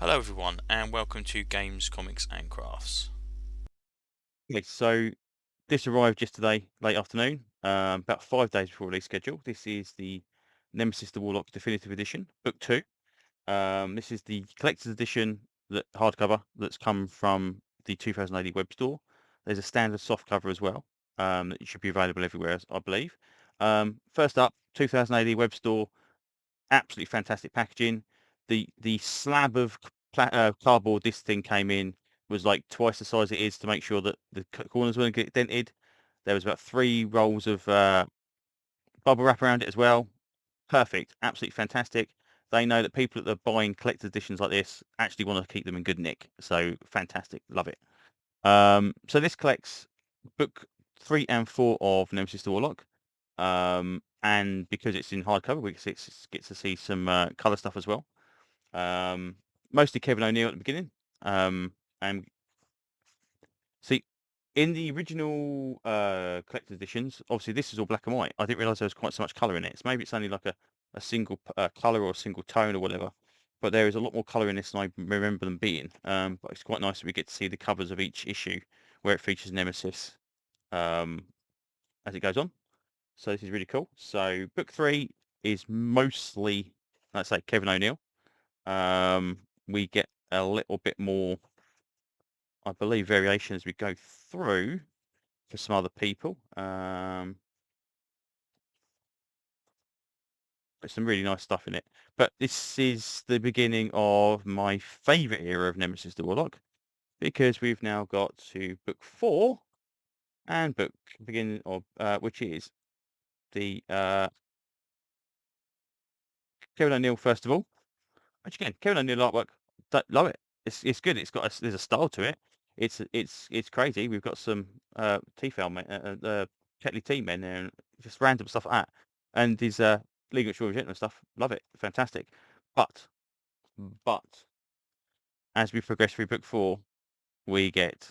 Hello everyone and welcome to Games, Comics and Crafts. Okay, so this arrived yesterday late afternoon, about 5 days before release schedule. This is the Nemesis the Warlock Definitive Edition, Book 2. This is the collector's edition hardcover that's come from the 2000 AD web store. There's a standard soft cover as well that should be available everywhere, I believe. First up, 2000 AD web store, absolutely fantastic packaging. The slab of cardboard this thing came in was like twice the size it is to make sure that the corners wouldn't get dented. There was about 3 rolls of bubble wrap around it as well. Perfect, absolutely fantastic. They know that people that are buying collector's editions like this actually want to keep them in good nick. So fantastic, love it. So this collects book 3 and 4 of Nemesis the Warlock. And because it's in hardcover, we get to see some color stuff as well. Mostly Kevin O'Neill at the beginning. And see, in the original collector's editions, obviously this is all black and white. I didn't realize there was quite so much color in it. So maybe it's only like a single color or a single tone or whatever. But there is a lot more color in this than I remember them being. But it's quite nice that we get to see the covers of each issue where it features Nemesis as it goes on. So this is really cool. So book 3 is mostly, let's say, Kevin O'Neill. We get a little bit more, I believe, variation as we go through for some other people. There's some really nice stuff in it. But this is the beginning of my favourite era of Nemesis the Warlock, because we've now got to book 4 and book beginning of which is the Kevin O'Neill first of all. Which again, Kevin O'Neill artwork, love it. It's good. There's a style to it. It's crazy. We've got some T-Fel men, Tetley T men there, and just random stuff like that. And these League of Extraordinary Gentlemen stuff, love it, fantastic. But as we progress through book 4, we get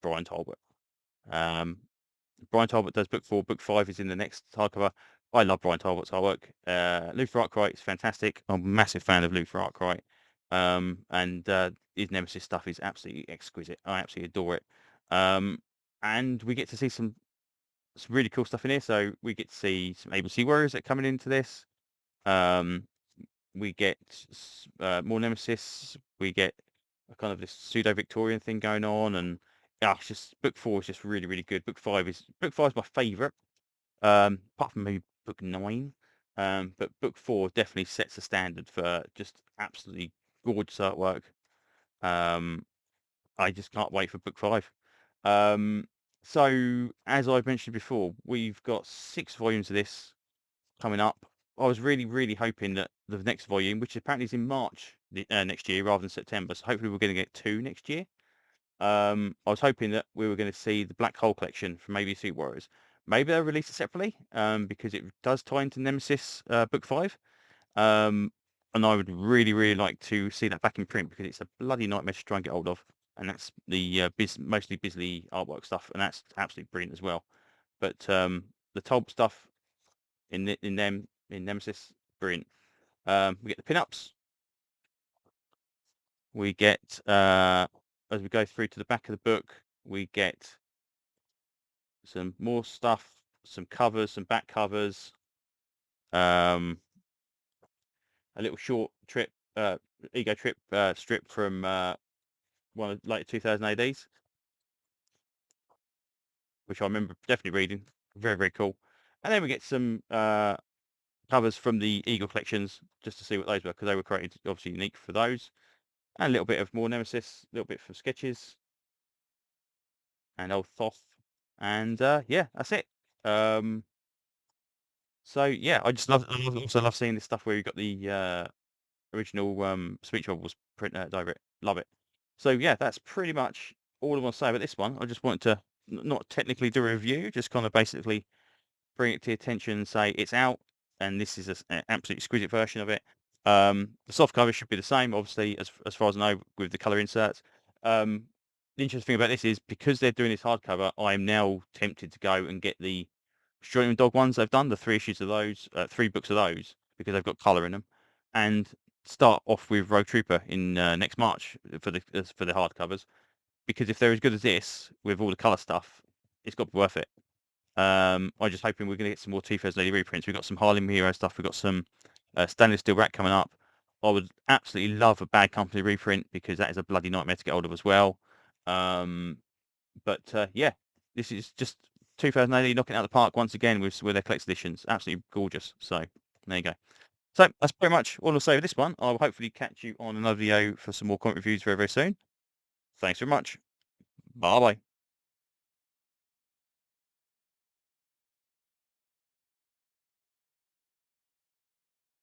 Brian Talbot. Um, Brian Talbot does book 4. Book 5 is in the next hardcover. I love Brian Talbot's artwork. Luther Arkwright is fantastic. I'm a massive fan of Luther Arkwright. And his Nemesis stuff is absolutely exquisite. I absolutely adore it. And we get to see some really cool stuff in here. So we get to see some ABC Warriors that are coming into this. We get more Nemesis. We get a kind of this pseudo-Victorian thing going on. And it's just book 4 is just really, really good. Book 5 is my favourite. Apart from maybe book 9. But book 4 definitely sets a standard for just absolutely gorgeous artwork. I just can't wait for book 5. Um, so as I've mentioned before, we've got 6 volumes of this coming up. I was really, really hoping that the next volume, which apparently is in March next year rather than September, so hopefully we're going to get 2 next year. I was hoping that we were going to see the Black Hole collection from ABC Warriors. Maybe they'll release it separately because it does tie into Nemesis Book 5. And I would really, really like to see that back in print because it's a bloody nightmare to try and get hold of. And that's the mostly Bisley artwork stuff, and that's absolutely brilliant as well. But the Tulp stuff in Nemesis, brilliant. We get the pinups. We get as we go through to the back of the book, we get some more stuff, some covers, some back covers, a little short trip, ego trip strip from one of late 2000 ADs, which I remember definitely reading. Very, very cool. And then we get some covers from the Eagle collections just to see what those were, because they were created obviously unique for those. And a little bit of more Nemesis, a little bit from sketches and old Thoth. And yeah, that's it. So yeah, I also love seeing this stuff where you got the original speech bubbles print over it. Love it. So yeah, that's pretty much all I want to say about this one. I just wanted to not technically do a review, just kind of basically bring it to your attention and say it's out, and this is an absolutely exquisite version of it. The soft cover should be the same, obviously, as far as I know, with the color inserts. The interesting thing about this is because they're doing this hardcover, I am now tempted to go and get the Street Dog ones they've done, the 3 issues of those, 3 books of those, because they've got color in them, and start off with Rogue Trooper in next March for the hardcovers, because if they're as good as this with all the colour stuff, it's got to be worth it. I'm just hoping we're going to get some more T-Fez Lady reprints. We've got some Harlem Hero stuff. We've got some Stainless Steel Rat coming up. I would absolutely love a Bad Company reprint, because that is a bloody nightmare to get hold of as well. But yeah, this is just 2080 knocking it out of the park once again with their collector's editions. Absolutely gorgeous. So there you go. So that's pretty much all I'll say with this one. I'll hopefully catch you on another video for some more comic reviews very, very soon. Thanks very much. Bye bye.